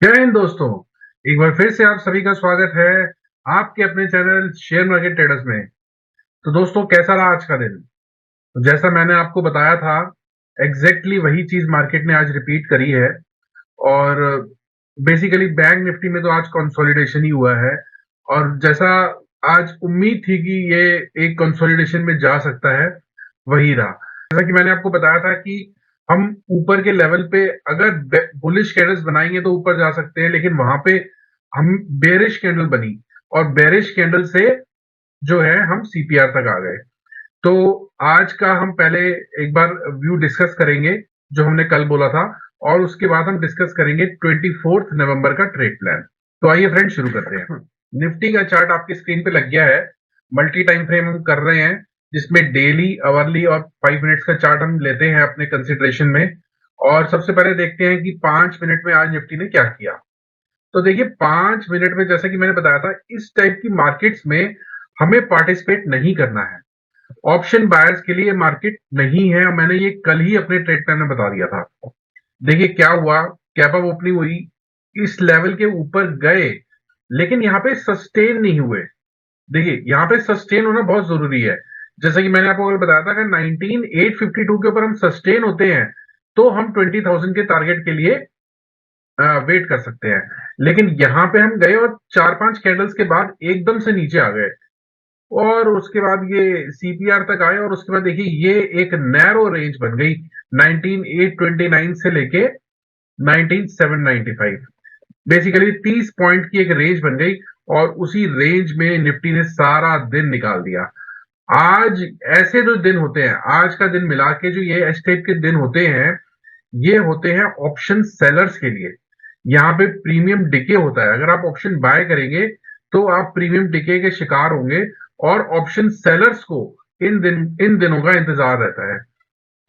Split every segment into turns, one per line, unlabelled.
जय हिंद दोस्तों। एक बार फिर से आप सभी का स्वागत है आपके अपने चैनल शेयर मार्केट ट्रेडर्स में। तो दोस्तों, कैसा रहा आज का दिन? तो जैसा मैंने आपको बताया था, एग्जैक्टली वही चीज मार्केट ने आज रिपीट करी है। और बेसिकली बैंक निफ्टी में तो आज कंसोलिडेशन ही हुआ है। और जैसा आज उम्मीद थी कि ये एक कंसोलिडेशन में जा सकता है, वही रहा। जैसा कि मैंने आपको बताया था कि हम ऊपर के लेवल पे अगर बुलिश कैंडल्स बनाएंगे तो ऊपर जा सकते हैं, लेकिन वहां पे हम बेरिश कैंडल बनी और बेरिश कैंडल से जो है हम सीपीआर तक आ गए। तो आज का हम पहले एक बार व्यू डिस्कस करेंगे जो हमने कल बोला था, और उसके बाद हम डिस्कस करेंगे 24 नवंबर का ट्रेड प्लान। तो आइए फ्रेंड, शुरू करते हैं। निफ्टी का चार्ट आपकी स्क्रीन पे लग गया है। मल्टी टाइम फ्रेम हम कर रहे हैं, जिसमें डेली, आवरली और 5 मिनट्स का चार्ट हम लेते हैं अपने कंसिडरेशन में। और सबसे पहले देखते हैं कि 5 मिनट में आज निफ्टी ने क्या किया। तो देखिए, 5 मिनट में जैसा कि मैंने बताया था, इस टाइप की मार्केट्स में हमें पार्टिसिपेट नहीं करना है। ऑप्शन बायर्स के लिए मार्केट नहीं है, और मैंने ये कल ही अपने ट्रेड प्लान में बता दिया था। देखिए क्या हुआ, कैप अप ओपनिंग हुई, इस लेवल के ऊपर गए, लेकिन यहाँ पे सस्टेन नहीं हुए। देखिए, यहाँ पे सस्टेन होना बहुत जरूरी है। जैसा कि मैंने आपको कल बताया था, अगर 19852 के ऊपर हम सस्टेन होते हैं तो हम 20,000 के टारगेट के लिए वेट कर सकते हैं। लेकिन यहाँ पे हम गए और 4-5 कैंडल्स के बाद एकदम से नीचे आ गए, और उसके बाद ये सीपीआर तक आए, और उसके बाद देखिए ये एक नैरो रेंज बन गई 19,829 से लेके 19,795। बेसिकली 30 पॉइंट की एक रेंज बन गई, और उसी रेंज में निफ्टी ने सारा दिन निकाल दिया। आज ऐसे जो दिन होते हैं, आज का दिन मिला के जो ये एस टाइप के दिन होते हैं, ये होते हैं ऑप्शन सेलर्स के लिए। यहाँ पे प्रीमियम डिके होता है। अगर आप ऑप्शन बाय करेंगे तो आप प्रीमियम डिके के शिकार होंगे, और ऑप्शन सेलर्स को इन दिनों का इंतजार रहता है।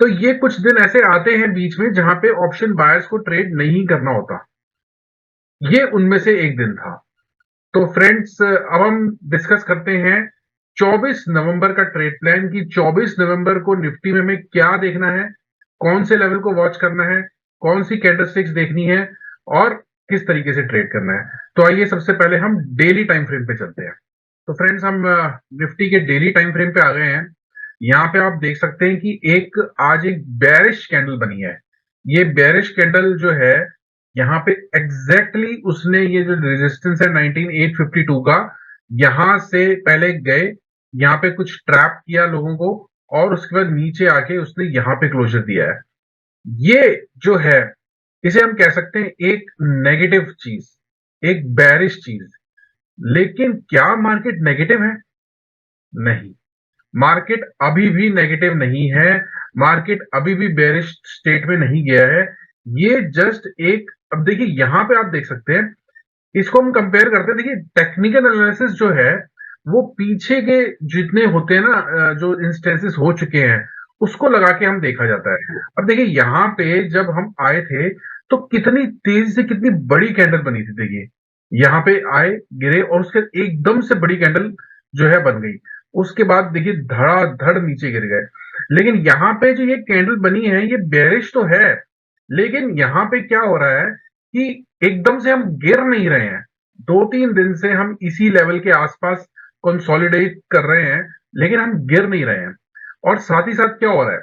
तो ये कुछ दिन ऐसे आते हैं बीच में जहां पे ऑप्शन बायर्स को ट्रेड नहीं करना होता। ये उनमें से एक दिन था। तो फ्रेंड्स, अब हम डिस्कस करते हैं 24 नवंबर का ट्रेड प्लान की। 24 नवंबर को निफ्टी में हमें क्या देखना है, कौन से लेवल को वॉच करना है, कौन सी कैंडलस्टिक्स देखनी है, और किस तरीके से ट्रेड करना है। तो आइए सबसे पहले हम डेली टाइम फ्रेम पे चलते हैं। तो फ्रेंड्स, हम निफ्टी के डेली टाइम फ्रेम पे आ गए हैं। यहाँ पे आप देख सकते हैं कि आज एक बेरिश कैंडल बनी है। ये बेरिश कैंडल जो है, यहाँ पे एग्जैक्टली उसने ये जो रेजिस्टेंस है 19,852 का, यहां से पहले गए, यहाँ पे कुछ ट्रैप किया लोगों को, और उसके बाद नीचे आके उसने यहाँ पे क्लोजर दिया है। ये जो है, इसे हम कह सकते हैं एक नेगेटिव चीज, एक बेरिश चीज। लेकिन क्या मार्केट नेगेटिव है? नहीं, मार्केट अभी भी नेगेटिव नहीं है। मार्केट अभी भी बेरिश स्टेट में नहीं गया है। ये जस्ट एक, अब देखिए यहां पे आप देख सकते हैं, इसको हम कंपेयर करते हैं। देखिए, टेक्निकल एनालिसिस जो है, वो पीछे के जितने होते हैं ना, जो इंस्टेंसेस हो चुके हैं, उसको लगा के हम देखा जाता है। अब देखिए, यहाँ पे जब हम आए थे तो कितनी तेजी से कितनी बड़ी कैंडल बनी थी। देखिए, यहाँ पे आए, गिरे, और उसके एकदम से बड़ी कैंडल जो है बन गई। उसके बाद देखिए धड़ाधड़ नीचे गिर गए। लेकिन यहाँ पे जो ये कैंडल बनी है, ये बेरिश तो है, लेकिन यहाँ पे क्या हो रहा है कि एकदम से हम गिर नहीं रहे हैं। 2-3 दिन से हम इसी लेवल के आसपास कंसोलिडेट कर रहे हैं, लेकिन हम गिर नहीं रहे हैं। और साथ ही साथ क्या हो रहा है,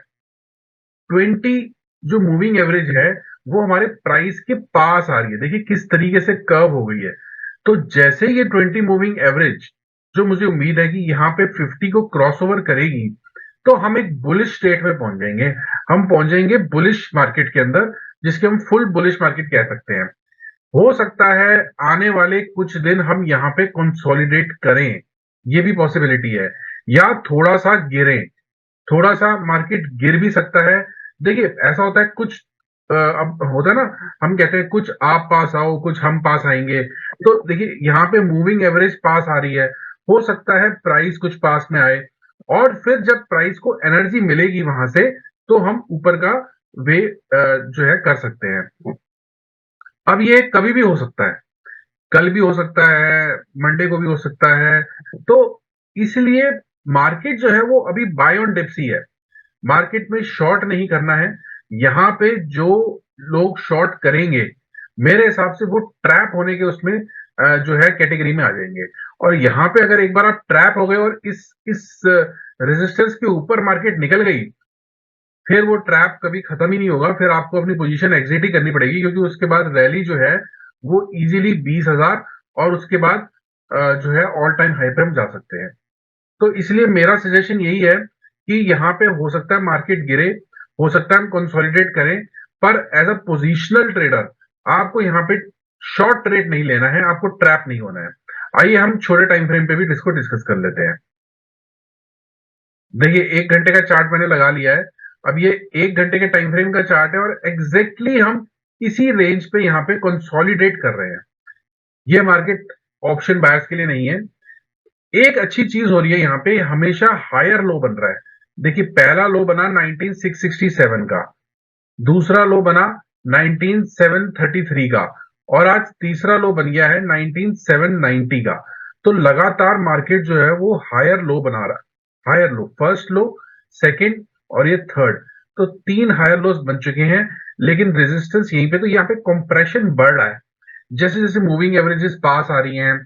20 जो मूविंग एवरेज है, वो हमारे प्राइस के पास आ रही है। देखिए किस तरीके से कर्व हो गई है। तो जैसे ये 20 मूविंग एवरेज, जो मुझे उम्मीद है कि यहाँ पे 50 को क्रॉस ओवर करेगी, तो हम एक बुलिश स्टेट में पहुंच जाएंगे। हम पहुंच जाएंगे बुलिश मार्केट के अंदर, जिसके हम फुल बुलिश मार्केट कह सकते हैं। हो सकता है आने वाले कुछ दिन हम यहाँ पे कंसोलिडेट करें, ये भी पॉसिबिलिटी है, या थोड़ा सा गिरें। थोड़ा सा मार्केट गिर भी सकता है। देखिए ऐसा होता है कुछ, अब होता है ना, हम कहते हैं कुछ आप पास आओ, कुछ हम पास आएंगे। तो देखिए यहाँ पे मूविंग एवरेज पास आ रही है, हो सकता है प्राइस कुछ पास में आए, और फिर जब प्राइस को एनर्जी मिलेगी वहां से, तो हम ऊपर का वे जो है कर सकते हैं। अब ये कभी भी हो सकता है, कल भी हो सकता है, मंडे को भी हो सकता है। तो इसलिए मार्केट जो है वो अभी बाय ऑन डिप्स ही है। मार्केट में शॉर्ट नहीं करना है। यहाँ पे जो लोग शॉर्ट करेंगे, मेरे हिसाब से वो ट्रैप होने के उसमें जो है कैटेगरी में आ जाएंगे। और यहाँ पे अगर एक बार आप ट्रैप हो गए और इस रेजिस्टेंस के ऊपर मार्केट निकल गई, फिर वो ट्रैप कभी खत्म ही नहीं होगा, फिर आपको अपनी पोजीशन एग्जिट ही करनी पड़ेगी, क्योंकि उसके बाद रैली जो है वो इजीली 20,000 और उसके बाद जो है ऑल टाइम हाई पे हम जा सकते हैं। तो इसलिए मेरा सजेशन यही है कि यहाँ पे हो सकता है मार्केट गिरे, हो सकता है हम कंसोलिडेट करें, पर एज अ पोजिशनल ट्रेडर आपको यहाँ पे शॉर्ट ट्रेड नहीं लेना है, आपको ट्रैप नहीं होना है। आइए हम छोटे टाइम फ्रेम पे भी इसको डिस्कस कर लेते हैं। देखिए 1 घंटे का चार्ट मैंने लगा लिया है। अब ये 1 घंटे के टाइम फ्रेम का चार्ट है और एग्जैक्टली हम इसी रेंज पे यहाँ पे कंसोलिडेट कर रहे हैं। ये मार्केट ऑप्शन बायर्स के लिए नहीं है। एक अच्छी चीज हो रही है, यहाँ पे हमेशा हायर लो बन रहा है। देखिए पहला लो बना 19667 का, दूसरा लो बना 19733 का, और आज तीसरा लो बन गया है 19790 का। तो लगातार मार्केट जो है वो हायर लो बना रहा है। हायर लो, फर्स्ट लो, सेकंड और ये थर्ड, तो 3 हायर लोस बन चुके हैं। लेकिन रेजिस्टेंस यहीं पे, तो यहाँ पे कंप्रेशन बढ़ रहा है। जैसे जैसे मूविंग एवरेजेस पास आ रही हैं,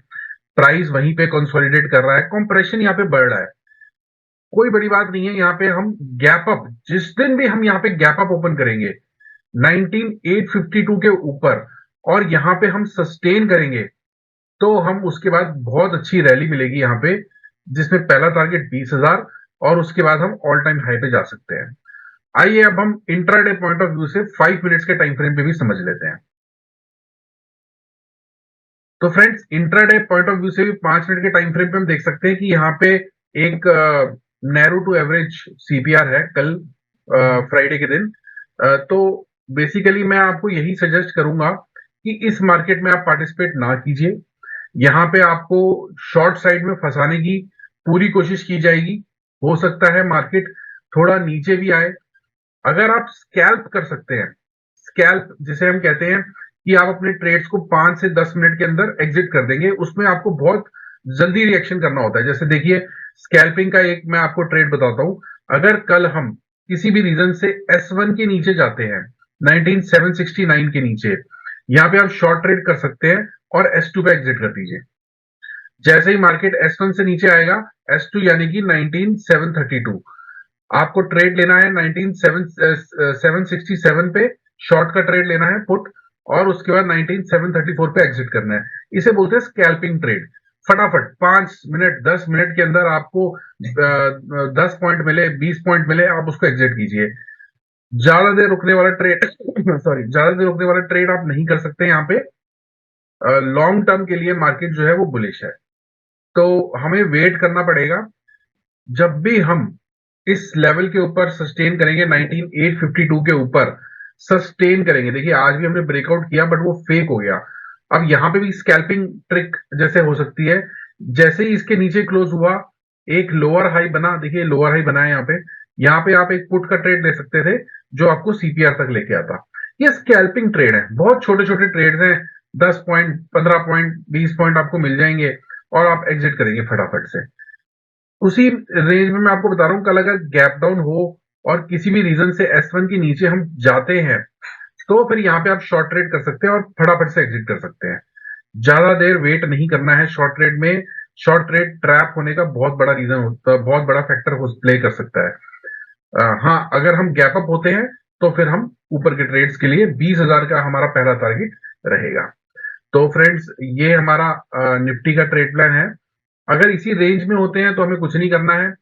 प्राइस वहीं पे कंसोलिडेट कर रहा है, कंप्रेशन यहाँ पे बढ़ रहा है। कोई बड़ी बात नहीं है, यहाँ पे हम गैप अप, जिस दिन भी हम यहाँ पे गैप अप ओपन करेंगे 19852 के ऊपर और यहाँ पे हम सस्टेन करेंगे, तो हम उसके बाद बहुत अच्छी रैली मिलेगी यहाँ पे, जिसमें पहला टारगेट 20,000 और उसके बाद हम ऑल टाइम हाई पे जा सकते हैं। आइए अब हम इंट्राडे पॉइंट ऑफ व्यू से 5 मिनट्स के टाइम फ्रेम पे भी समझ लेते हैं। तो friends intraday point of view से भी 5 मिनट के टाइम फ्रेम पे हम देख सकते हैं कि यहाँ पे एक नैरो टू एवरेज सीपीआर है कल फ्राइडे के दिन। तो बेसिकली मैं आपको यही सजेस्ट करूंगा कि इस मार्केट में आप पार्टिसिपेट ना कीजिए। यहाँ पे आपको शॉर्ट साइड में फंसाने की पूरी कोशिश की जाएगी। हो सकता है मार्केट थोड़ा नीचे भी आए। अगर आप स्कैल्प कर सकते हैं, स्कैल्प जिसे हम कहते हैं कि आप अपने ट्रेड्स को 5 से 10 मिनट के अंदर एग्जिट कर देंगे, उसमें आपको बहुत जल्दी रिएक्शन करना होता है। जैसे देखिए स्कैल्पिंग का एक मैं आपको ट्रेड बताता हूं। अगर कल हम किसी भी रीजन से S1 के नीचे जाते हैं, 19769 के नीचे, यहाँ पे आप शॉर्ट ट्रेड कर सकते हैं और S2 पे एग्जिट कर दीजिए। जैसे ही मार्केट S1 से नीचे आएगा, S2 यानी कि 19732, आपको ट्रेड लेना है 19767 पे, शॉर्ट का ट्रेड लेना है पुट, और उसके बाद 19734 पे एग्जिट करना है। इसे बोलते हैं स्कैल्पिंग ट्रेड। फटाफट 5 मिनट 10 मिनट के अंदर आपको 10 पॉइंट मिले, 20 पॉइंट मिले, आप उसको एग्जिट कीजिए। ज्यादा देर रुकने वाला ट्रेड सॉरी, ज्यादा देर रुकने वाला ट्रेड आप नहीं कर सकते यहाँ पे। लॉन्ग टर्म के लिए मार्केट जो है वो बुलिश है, तो हमें वेट करना पड़ेगा। जब भी हम इस लेवल के ऊपर सस्टेन करेंगे, 19852 के ऊपर सस्टेन करेंगे। देखिए आज भी हमने ब्रेकआउट किया बट वो फेक हो गया। अब यहाँ पे भी स्कैल्पिंग ट्रिक जैसे हो सकती है, जैसे ही इसके नीचे क्लोज हुआ, एक लोअर हाई बना, देखिए लोअर हाई बना है यहाँ पे आप एक पुट का ट्रेड ले सकते थे जो आपको सीपीआर तक लेके आता। ये स्कैल्पिंग ट्रेड है, बहुत छोटे छोटे ट्रेड्स हैं, 10 पॉइंट 15 पॉइंट 20 पॉइंट आपको मिल जाएंगे और आप एग्जिट करेंगे फटाफट से। उसी रेंज में मैं आपको बता रहा हूं, कल अगर गैप डाउन हो और किसी भी रीजन से S1 के नीचे हम जाते हैं, तो फिर यहाँ पे आप शॉर्ट ट्रेड कर सकते हैं और फटाफट से एग्जिट कर सकते हैं। ज्यादा देर वेट नहीं करना है शॉर्ट ट्रेड में। शॉर्ट ट्रेड ट्रैप होने का बहुत बड़ा रीजन होता है, बहुत बड़ा फैक्टर प्ले कर सकता है। हाँ, अगर हम गैप अप होते हैं तो फिर हम ऊपर के ट्रेड्स के लिए 20,000 का हमारा पहला टारगेट रहेगा। तो फ्रेंड्स ये हमारा निफ्टी का ट्रेड प्लान है। अगर इसी रेंज में होते हैं तो हमें कुछ नहीं करना है,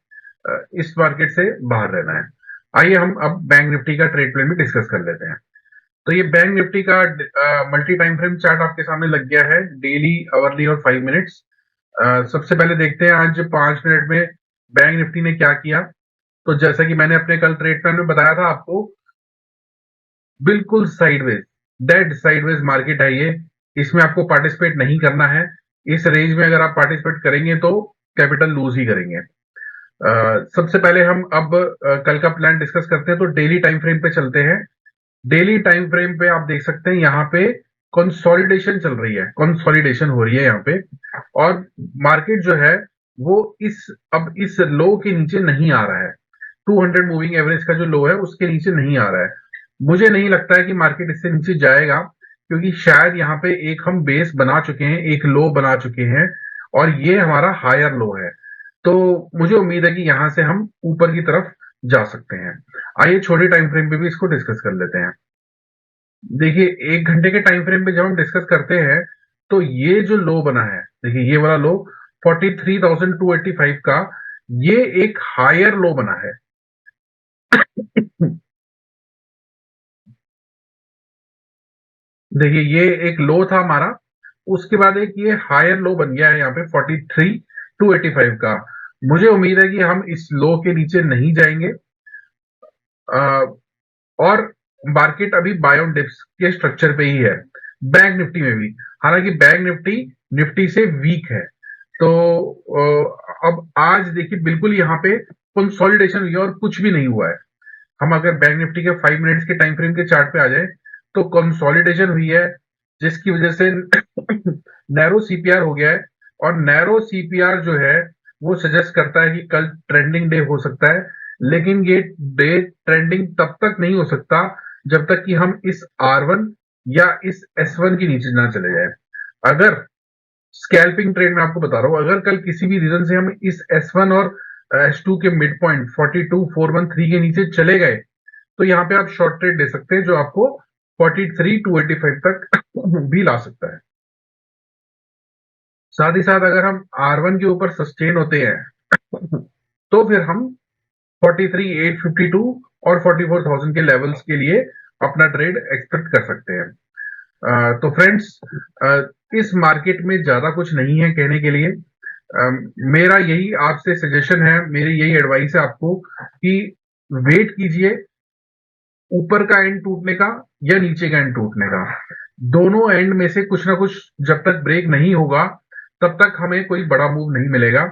इस मार्केट से बाहर रहना है। आइए हम अब बैंक निफ्टी का ट्रेड प्लान भी डिस्कस कर लेते हैं। तो ये बैंक निफ्टी का मल्टी टाइम फ्रेम चार्ट आपके सामने लग गया है, डेली, आवरली और 5 मिनट्स। सबसे पहले देखते हैं आज 5 मिनट में बैंक निफ्टी ने क्या किया। तो जैसा कि मैंने अपने कल ट्रेड प्लान में बताया था आपको, बिल्कुल साइडवेज, डेड साइडवेज मार्केट है ये। इसमें आपको पार्टिसिपेट नहीं करना है। इस रेंज में अगर आप पार्टिसिपेट करेंगे तो कैपिटल लूज ही करेंगे। सबसे पहले हम अब कल का प्लान डिस्कस करते हैं। तो डेली टाइम फ्रेम पे चलते हैं। डेली टाइम फ्रेम पे आप देख सकते हैं यहाँ पे कंसोलिडेशन चल रही है, कंसोलिडेशन हो रही है यहाँ पे, और मार्केट जो है वो अब इस लो के नीचे नहीं आ रहा है। 200 मूविंग एवरेज का जो लो है उसके नीचे नहीं आ रहा है। मुझे नहीं लगता है कि मार्केट इससे नीचे जाएगा। क्योंकि शायद यहाँ पे एक हम बेस बना चुके हैं, एक लो बना चुके हैं और ये हमारा हायर लो है। तो मुझे उम्मीद है कि यहाँ से हम ऊपर की तरफ जा सकते हैं। आइए छोटे टाइम फ्रेम पे भी इसको डिस्कस कर लेते हैं। देखिए 1 घंटे के टाइम फ्रेम पे जब हम डिस्कस करते हैं तो ये जो लो बना है, देखिए ये वाला लो 43,285 का, ये एक हायर लो बना है। देखिए ये एक लो था हमारा, उसके बाद एक ये हायर लो बन गया है यहाँ पे 43,285 का। मुझे उम्मीद है कि हम इस लो के नीचे नहीं जाएंगे और मार्केट अभी बाय ऑन डिप्स के स्ट्रक्चर पे ही है, बैंक निफ्टी में भी। हालांकि बैंक निफ्टी निफ्टी से वीक है। तो अब आज देखिए बिल्कुल यहाँ पे कंसोलिडेशन हुई है और कुछ भी नहीं हुआ है। हम अगर बैंक निफ्टी के 5 मिनट्स के टाइम फ्रेम के चार्ट पे आ जाए तो कंसोलिडेशन हुई है, जिसकी वजह से नैरो सीपीआर हो गया है। और नैरो सीपीआर जो है वो सजेस्ट करता है कि कल ट्रेंडिंग डे हो सकता है, लेकिन ये डे ट्रेंडिंग तब तक नहीं हो सकता जब तक कि हम इस R1 या इस S1 के नीचे ना चले जाए। अगर स्कैल्पिंग ट्रेड में आपको बता रहा हूं, अगर कल किसी भी रीजन से हम इस S1 और S2 के मिड पॉइंट 42,413 के नीचे चले गए तो यहाँ पे आप शॉर्ट ट्रेड ले सकते हैं, जो आपको 43,285 तक भी ला सकता है। साथ ही साथ अगर हम R1 के ऊपर सस्टेन होते हैं तो फिर हम 43,852 और 44,000 के लेवल्स के लिए अपना ट्रेड एक्सपेक्ट कर सकते हैं। तो फ्रेंड्स, इस मार्केट में ज्यादा कुछ नहीं है कहने के लिए। मेरा यही आपसे सजेशन है, मेरी यही एडवाइस है आपको कि वेट कीजिए ऊपर का एंड टूटने का या नीचे का एंड टूटने का। दोनों एंड में से कुछ ना कुछ जब तक ब्रेक नहीं होगा तब तक हमें कोई बड़ा मूव नहीं मिलेगा,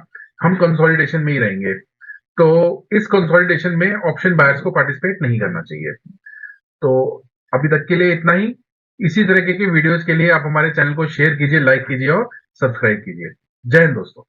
हम कंसोलिडेशन में ही रहेंगे। तो इस कंसोलिडेशन में ऑप्शन बायर्स को पार्टिसिपेट नहीं करना चाहिए। तो अभी तक के लिए इतना ही। इसी तरीके की वीडियोस के लिए आप हमारे चैनल को शेयर कीजिए, लाइक कीजिए और सब्सक्राइब कीजिए। जय हिंद दोस्तों।